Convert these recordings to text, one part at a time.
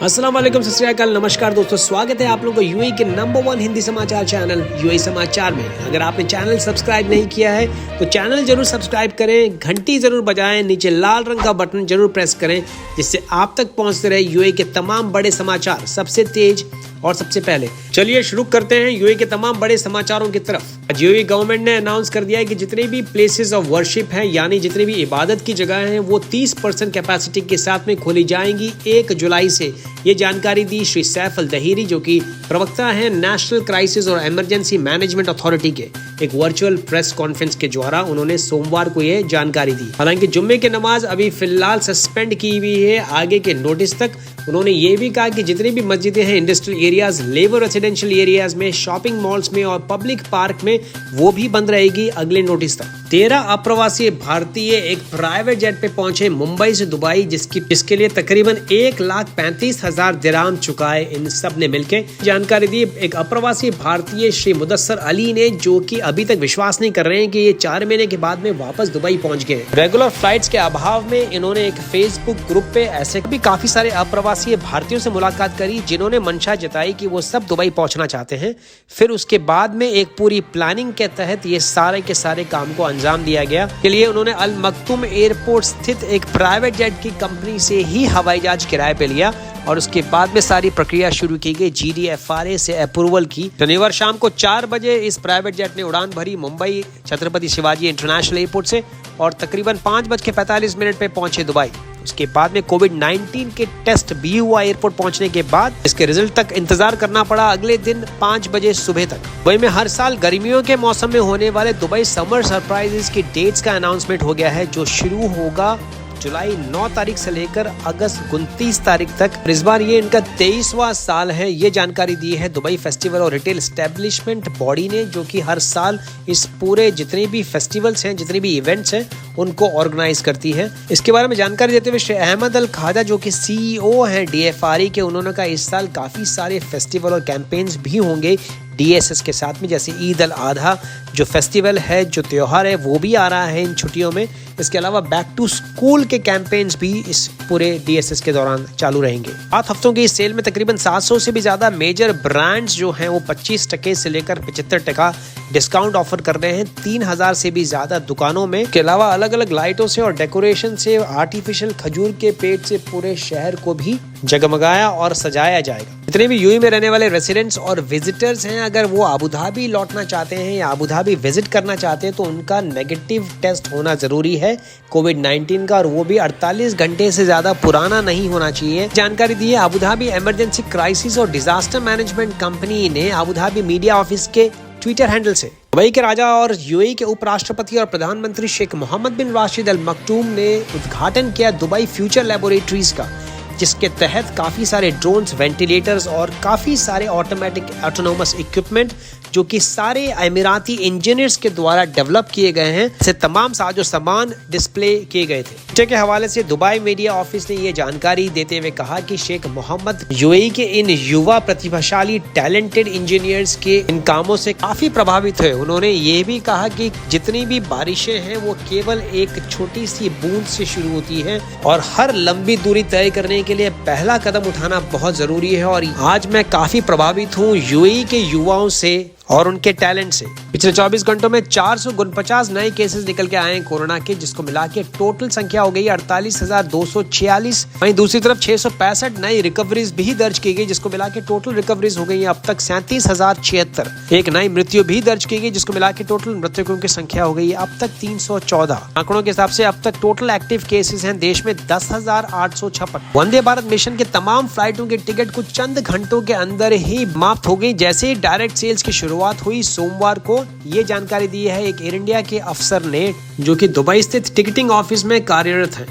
अस्सलाम वालेकुम, सत श्री अकाल, नमस्कार दोस्तों, स्वागत है आप लोगों को यूएई के नंबर 1 हिंदी समाचार चैनल यूएई समाचार में। अगर आपने चैनल सब्सक्राइब नहीं किया है तो चैनल जरूर सब्सक्राइब करें, घंटी जरूर बजाएं, नीचे लाल रंग का बटन जरूर प्रेस करें जिससे आप तक पहुंचते रहे यूएई के तमाम बड़े समाचार सबसे तेज और सबसे पहले। चलिए शुरू करते हैं यूएई के तमाम बड़े समाचारों की तरफ। आज यूएई गवर्नमेंट ने अनाउंस कर दिया है कि जितने भी प्लेसेस ऑफ वर्शिप हैं, यानी जितनी भी इबादत की जगह हैं, वो 30% कैपेसिटी के साथ में खोली जाएंगी 1 जुलाई से। ये जानकारी दी श्री सैफ अल दहीरी, जो कि प्रवक्ता हैं नेशनल क्राइसिस और इमरजेंसी मैनेजमेंट अथॉरिटी के। एक वर्चुअल प्रेस कॉन्फ्रेंस के द्वारा उन्होंने सोमवार को ये जानकारी दी। हालांकि जुम्मे की नमाज अभी फिलहाल सस्पेंड की हुई है आगे के नोटिस तक। उन्होंने ये भी कहा कि जितनी भी मस्जिदें हैं industrial areas, labour residential areas में, शॉपिंग मॉल्स में और पब्लिक पार्क में, वो भी बंद रहेगी अगले नोटिस तक। 13 अप्रवासी भारतीय एक प्राइवेट जेट पे पहुंचे मुंबई से दुबई, जिसके लिए तकरीबन 1,35,000 दिरहम चुकाए इन सब ने मिलकर। जानकारी दी एक अप्रवासी भारतीय श्री मुदस्सर अली ने, जो कि अभी तक विश्वास नहीं कर रहे हैं कि ये 4 महीने के बाद में वापस दुबई पहुंच गए। रेगुलर फ्लाइट्स के अभाव में इन्होंने एक फेसबुक ग्रुप पे ऐसे भी काफी सारे अप्रवासी भारतीयों से मुलाकात करी, जिन्होंने मंशा जताई कि वो सब दुबई पहुंचना चाहते हैं। फिर उसके बाद में एक पूरी प्लानिंग के तहत ये सारे के सारे काम को अंजाम दिया गया। के लिए उन्होंने अल मक्तूम एयरपोर्ट स्थित एक प्राइवेट जेट की कंपनी से ही हवाई जहाज किराए पे लिया और उसके बाद में सारी प्रक्रिया शुरू की गई GDFRA से अप्रूवल की। शनिवार शाम को 4 बजे इस प्राइवेट जेट ने उड़ान भरी मुंबई छत्रपति शिवाजी इंटरनेशनल एयरपोर्ट से और तकरीबन 5:45 पे पहुंचे दुबई। उसके बाद में कोविड-19 के टेस्ट भी हुआ एयरपोर्ट पहुंचने के बाद। इसके रिजल्ट तक इंतजार करना पड़ा अगले दिन 5 बजे सुबह तक। दुबई में हर साल गर्मियों के मौसम में होने वाले दुबई समर सरप्राइजेस की डेट्स का अनाउंसमेंट हो गया है, जो शुरू होगा जुलाई 9 तारीख से लेकर अगस्त 29 तारीख तक। इस बार ये इनका 23वां साल है। ये जानकारी दी है दुबई फेस्टिवल और रिटेल एस्टेब्लिशमेंट बॉडी ने, जो कि हर साल इस पूरे जितने भी फेस्टिवल्स हैं, जितने भी इवेंट्स हैं, उनको ऑर्गेनाइज करती है। इसके बारे में जानकारी देते हुए श्री अहमद अल खाजा, जो कि CEO हैं DFRA के, उन्होंने कहा इस साल काफी सारे फेस्टिवल और कैंपेन्स भी होंगे DSS के साथ में, जैसे ईद अल आधा जो फेस्टिवल है, जो त्योहार है, वो भी आ रहा है इन छुट्टियों में। इसके अलावा बैक टू स्कूल के कैंपेन्स भी इस पूरे DSS के दौरान चालू रहेंगे। 7 हफ्तों की इस सेल में तकरीबन 700 से भी ज्यादा मेजर ब्रांड्स जो हैं वो 25% से लेकर 75% डिस्काउंट ऑफर कर रहे हैं 3000 से भी ज्यादा दुकानों में। इसके अलावा अलग अलग लाइटों से और डेकोरेशन से, आर्टिफिशियल खजूर के पेड़ से पूरे शहर को भी जगमगाया और सजाया जाएगा। जितने भी यूएई में रहने वाले रेसिडेंट्स और विजिटर्स हैं, अगर वो अबू धाबी लौटना चाहते हैं या अबू धाबी विजिट करना चाहते हैं तो उनका नेगेटिव टेस्ट होना जरूरी है कोविड-19 का, और वो भी 48 घंटे से ज्यादा पुराना नहीं होना चाहिए। जानकारी दी है अबू धाबी इमरजेंसी क्राइसिस और डिजास्टर मैनेजमेंट कंपनी ने अबू धाबी मीडिया ऑफिस के ट्विटर हैंडल से। दुबई के राजा और यूएई के उपराष्ट्रपति और प्रधानमंत्री शेख मोहम्मद बिन राशिद अल मक्तूम ने उद्घाटन किया दुबई फ्यूचर लेबोरेटरीज का, जिसके तहत काफी सारे ड्रोन्स, वेंटिलेटर्स और काफी सारे ऑटोमेटिक ऑटोनोमस इक्विपमेंट, जो कि सारे अमीराती इंजीनियर्स के द्वारा डेवलप किए गए हैं, से तमाम साजो सामान डिस्प्ले किए गए थे। ट्विटर के हवाले से दुबई मीडिया ऑफिस ने ये जानकारी देते हुए कहा कि शेख मोहम्मद यूएई के इन युवा प्रतिभाशाली टैलेंटेड इंजीनियर्स के इन कामों से काफी प्रभावित हुए। उन्होंने ये भी कहा कि जितनी भी बारिशें हैं वो केवल एक छोटी सी बूंद से शुरू होती है और हर लंबी दूरी तय करने के लिए पहला कदम उठाना बहुत जरूरी है। और आज मैं काफी प्रभावित हूँ यूएई के युवाओं से और उनके टैलेंट से। पिछले 24 घंटों में 449 नए केसेस निकल के आए हैं कोरोना के, जिसको मिला के टोटल संख्या हो गई 48,246। वहीं दूसरी तरफ 665 नई रिकवरीज भी दर्ज की गई, जिसको मिला के टोटल रिकवरीज हो गई अब तक 37,076। एक नई मृत्यु भी दर्ज की गई, जिसको मिला के टोटल मृतकों की संख्या हो गई अब तक 314। आंकड़ों के हिसाब से अब तक टोटल एक्टिव केसेस हैं देश में 10,856। वंदे भारत मिशन के तमाम फ्लाइटों के टिकट कुछ चंद घंटों के अंदर ही समाप्त हो गई, जैसे ही डायरेक्ट सेल्स की शुरुआत हुई सोमवार को। ये जानकारी दी है एक एयर इंडिया के अफसर ने, जो कि दुबई स्थित टिकटिंग ऑफिस में कार्यरत हैं।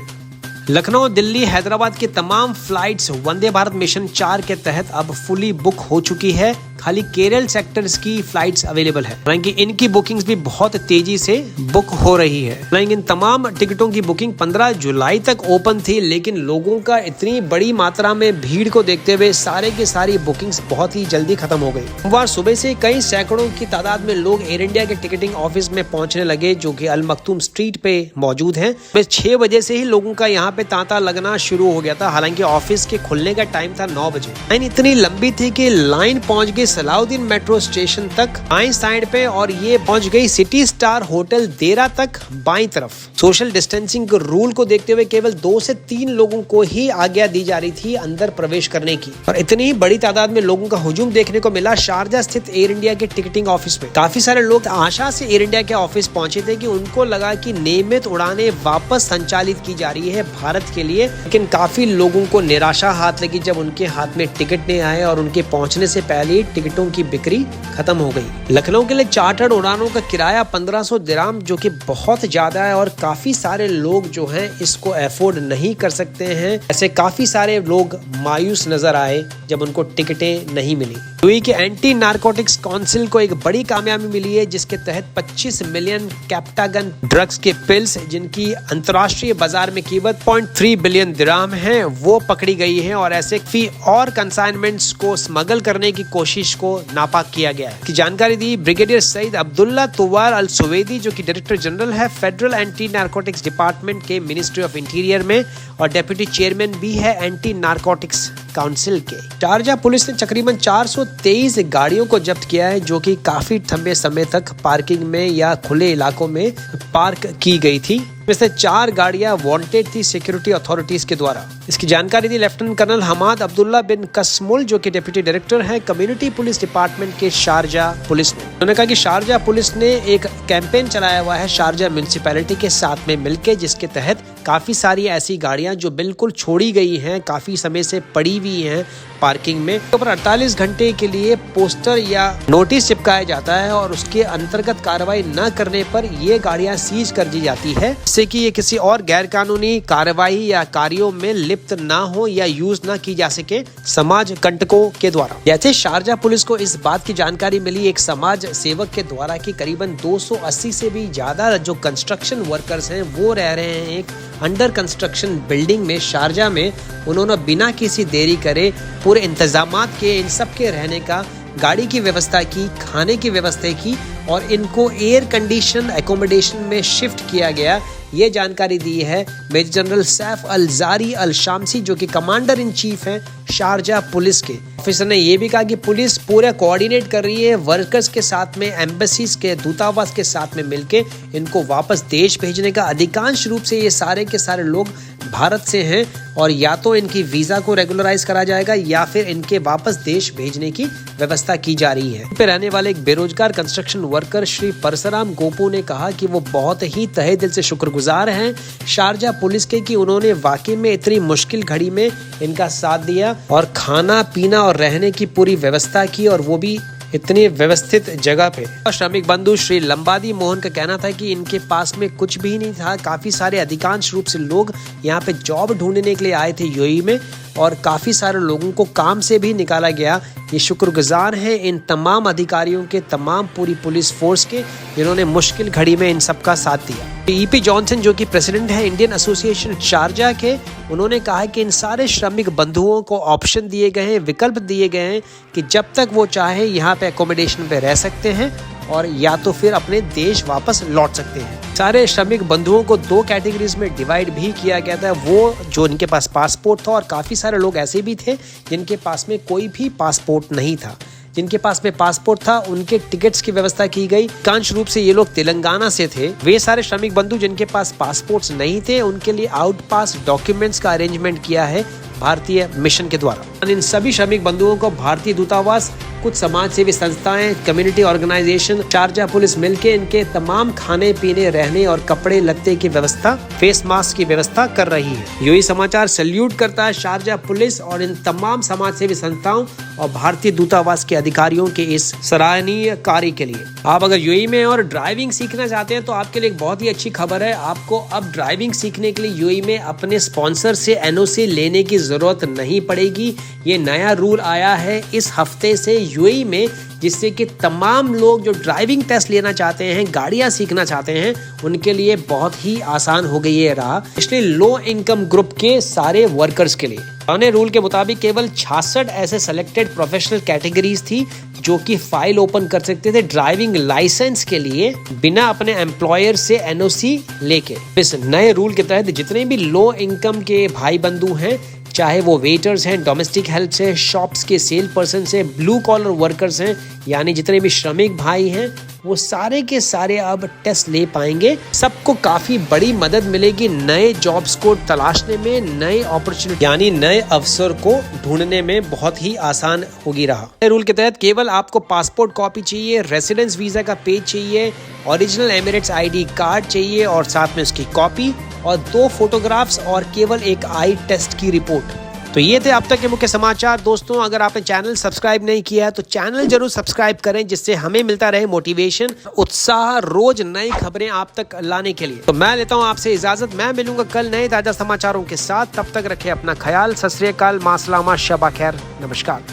लखनऊ, दिल्ली, हैदराबाद की तमाम फ्लाइट्स वंदे भारत मिशन 4 के तहत अब फुली बुक हो चुकी है। खाली केरल सेक्टर्स की फ्लाइट्स अवेलेबल है। हालांकि इनकी बुकिंग्स भी बहुत तेजी से बुक हो रही है। हालांकि इन तमाम टिकटों की बुकिंग 15 जुलाई तक ओपन थी, लेकिन लोगों का इतनी बड़ी मात्रा में भीड़ को देखते हुए सारे की सारी बुकिंग्स बहुत ही जल्दी खत्म हो गई। सोमवार सुबह से कई सैकड़ों की तादाद में लोग एयर इंडिया के टिकटिंग ऑफिस में पहुंचने लगे, जो कि अल मखतूम स्ट्रीट पे मौजूद है। बस 6 बजे से ही लोगों का यहाँ पे तांता लगना शुरू हो गया था। हालांकि ऑफिस के खुलने का टाइम था 9 बजे। लाइन इतनी लंबी थी कि लाइन पहुंच गई सलाउद्दीन मेट्रो स्टेशन तक बाईं साइड पे, और ये पहुंच गई सिटी स्टार होटल देरा तक बाईं तरफ। सोशल डिस्टेंसिंग के रूल को देखते हुए केवल 2 से 3 लोगों को ही आज्ञा दी जा रही थी अंदर प्रवेश करने की। और इतनी ही बड़ी तादाद में लोगों का हुजूम देखने को मिला शारजा स्थित एयर इंडिया के टिकटिंग ऑफिस में। काफी सारे लोग आशा से एयर इंडिया के ऑफिस पहुंचे थे कि उनको लगा कि नियमित उड़ानें वापस संचालित की जा रही है भारत के लिए, लेकिन काफी लोगों को निराशा हाथ लगी जब उनके हाथ में टिकट नहीं आए और उनके पहुंचने से पहले ही टिकटों की बिक्री खत्म हो गई। लखनऊ के लिए चार्टर्ड उड़ानों का किराया 1500 दिरहम, जो कि बहुत ज्यादा है, और काफी सारे लोग जो हैं इसको अफोर्ड नहीं कर सकते हैं। ऐसे काफी सारे लोग मायूस नजर आए जब उनको टिकटें नहीं मिली। यूएई के एंटी नारकोटिक्स काउंसिल को एक बड़ी कामयाबी मिली है, जिसके तहत 25 मिलियन कैप्टागन ड्रग्स के पिल्स, जिनकी अंतर्राष्ट्रीय बाजार में कीमत 0.3 बिलियन दिरहम है, वो पकड़ी गई है। और ऐसे फी और कंसाइनमेंट्स को स्मगल करने की कोशिश को नापाक किया गया है। की जानकारी दी ब्रिगेडियर सईद अब्दुल्ला तुवार अल सुवेदी, जो कि डायरेक्टर जनरल है फेडरल एंटी नारकोटिक्स डिपार्टमेंट के मिनिस्ट्री ऑफ इंटीरियर में, और डेप्यूटी चेयरमैन भी है एंटी नारकोटिक्स काउंसिल के। शारजा पुलिस ने तकरीबन 423 गाड़ियों को जब्त किया है, जो कि काफी लंबे समय तक पार्किंग में या खुले इलाकों में पार्क की गई थी। इसमें से 4 गाड़ियां वांटेड थी सिक्योरिटी अथॉरिटीज के द्वारा। इसकी जानकारी दी लेफ्टिनेंट कर्नल हमाद अब्दुल्ला बिन कसमुल, जो कि डिप्टी डायरेक्टर हैं कम्युनिटी पुलिस डिपार्टमेंट के शारजा पुलिस ने। उन्होंने कहा कि शारजा पुलिस ने एक कैंपेन चलाया हुआ है शारजा म्युनिसिपैलिटी के साथ में मिलकर, जिसके तहत काफी सारी ऐसी गाड़ियां जो बिल्कुल छोड़ी गई हैं, काफी समय से पड़ी हुई हैं पार्किंग में, तो पर 48 घंटे के लिए पोस्टर या नोटिस चिपकाया जाता है, और उसके अंतर्गत कार्रवाई न करने पर ये गाड़ियां सीज कर दी जाती है, जिससे कि ये किसी और गैर कानूनी कार्रवाई या कार्यों में लिप्त ना हो या यूज ना की जा सके समाज कंटकों के द्वारा। जैसे शारजा पुलिस को इस बात की जानकारी मिली एक समाज सेवक के द्वारा कि करीबन 280 से भी ज्यादा जो कंस्ट्रक्शन वर्कर्स हैं वो रह रहे हैं एक अंडर कंस्ट्रक्शन बिल्डिंग में शारजा में। उन्होंने बिना किसी देरी करे पूरे इंतजामात के इन सब के रहने का, गाड़ी की व्यवस्था की, खाने की व्यवस्था की, और इनको एयर कंडीशन एकोमोडेशन में शिफ्ट किया गया। ये जानकारी दी है मेजर जनरल सैफ अल जारी अल शामसी, जो कि कमांडर इन चीफ हैं शारजा पुलिस के। ऑफिसर ने यह भी कहा कि पुलिस पूरा कोऑर्डिनेट कर रही है वर्कर्स के साथ में, एम्बेसीज के दूतावास के साथ में मिलके इनको वापस देश भेजने का। अधिकांश रूप से ये सारे के सारे लोग भारत से हैं, और या तो इनकी वीजा को रेगुलराइज करा जाएगा या फिर इनके वापस देश भेजने की व्यवस्था की जा रही है। पे रहने वाले एक बेरोजगार कंस्ट्रक्शन वर्कर श्री परसराम गोपू ने कहा कि वो बहुत ही तहे दिल से शुक्रगुजार हैं शारजा पुलिस के कि उन्होंने वाकई में इतनी मुश्किल घड़ी में इनका साथ दिया और खाना पीना और रहने की पूरी व्यवस्था की, और वो भी इतनी व्यवस्थित जगह पे। श्रमिक बंधु श्री लंबादी मोहन का कहना था कि इनके पास में कुछ भी नहीं था। काफी सारे अधिकांश रूप से लोग यहाँ पे जॉब ढूंढने के लिए आए थे यूएई में, और काफी सारे लोगों को काम से भी निकाला गया। ये शुक्रगुजार हैं इन तमाम अधिकारियों के, तमाम पूरी पुलिस फोर्स के, जिन्होंने मुश्किल घड़ी में इन सबका साथ दिया। ईपी जॉनसन, जो कि प्रेसिडेंट है इंडियन एसोसिएशन शारजा के, उन्होंने कहा कि इन सारे श्रमिक बंधुओं को ऑप्शन दिए गए हैं, विकल्प दिए गए हैं कि जब तक वो चाहे यहाँ पे एकोमोडेशन पे रह सकते हैं, और या तो फिर अपने देश वापस लौट सकते हैं। सारे श्रमिक बंधुओं को 2 कैटेगरीज में डिवाइड भी किया गया था। वो जो इनके पास पासपोर्ट था, और काफी सारे लोग ऐसे भी थे जिनके पास में कोई भी पासपोर्ट नहीं था। जिनके पास में पासपोर्ट था उनके टिकट्स की व्यवस्था की गई। अधिकांश रूप से ये लोग तेलंगाना से थे। वे सारे श्रमिक बंधु जिनके पास पासपोर्ट्स नहीं थे, उनके लिए आउट पास डॉक्यूमेंट्स का अरेंजमेंट किया है भारतीय मिशन के द्वारा। इन सभी श्रमिक बंधुओं को भारतीय दूतावास, कुछ समाज सेवी संस्थाएं, कम्युनिटी ऑर्गेनाइजेशन, शारजा पुलिस मिलके इनके तमाम खाने पीने, रहने और कपड़े लत्ते की व्यवस्था, फेस मास्क की व्यवस्था कर रही है। यूएई समाचार सैल्यूट करता है शारजा पुलिस और इन तमाम समाज सेवी संस्थाओं और भारतीय दूतावास के अधिकारियों के इस सराहनीय कार्य के लिए। आप अगर यूएई में और ड्राइविंग सीखना चाहते हैं तो आपके लिए एक बहुत ही अच्छी खबर है। आपको अब ड्राइविंग सीखने के लिए यूएई में अपने स्पॉन्सर से एनओसी लेने की ज़रूरत नहीं पड़ेगी। ये नया रूल आया है इस हफ्ते से यूएई में, जिससे कि तमाम लोग जो ड्राइविंग टेस्ट लेना चाहते हैं, गाड़ियां सीखना चाहते हैं, उनके लिए बहुत ही आसान हो गई है राह, इसलिए लो इनकम ग्रुप के सारे वर्कर्स के लिए। पुराने रूल के मुताबिक केवल 66 ऐसे सेलेक्टेड प्रोफेशनल कैटेगरीज थी जो कि फाइल ओपन कर सकते थे ड्राइविंग लाइसेंस के लिए बिना अपने एम्प्लॉयर से एनओसी लेके। इस नए रूल के तहत जितने भी लो इनकम के भाई बंधु हैं, चाहे वो वेटर्स हैं, डोमेस्टिक हेल्प से, शॉप्स के सेल पर्सन से, ब्लू कॉलर वर्कर्स हैं, यानी जितने भी श्रमिक भाई हैं, वो सारे के सारे अब टेस्ट ले पाएंगे। सबको काफी बड़ी मदद मिलेगी नए जॉब्स को तलाशने में, नए अपॉर्चुनिटी यानी नए अवसर को ढूंढने में बहुत ही आसान होगी रहा। रूल के तहत केवल आपको पासपोर्ट कॉपी चाहिए, रेसिडेंस वीजा का पेज चाहिए, ओरिजिनल एमिरेट्स आईडी कार्ड चाहिए और साथ में उसकी कॉपी और 2 फोटोग्राफ्स और केवल एक आई टेस्ट की रिपोर्ट। तो ये थे अब तक के मुख्य समाचार। दोस्तों, अगर आपने चैनल सब्सक्राइब नहीं किया है तो चैनल जरूर सब्सक्राइब करें, जिससे हमें मिलता रहे मोटिवेशन, उत्साह, रोज नई खबरें आप तक लाने के लिए। तो मैं लेता हूं आपसे इजाजत। मैं मिलूंगा कल नए ताजा समाचारों के साथ। तब तक रखें अपना ख्याल। सत श्री अकाल, मां सलामा, शबा खैर, नमस्कार।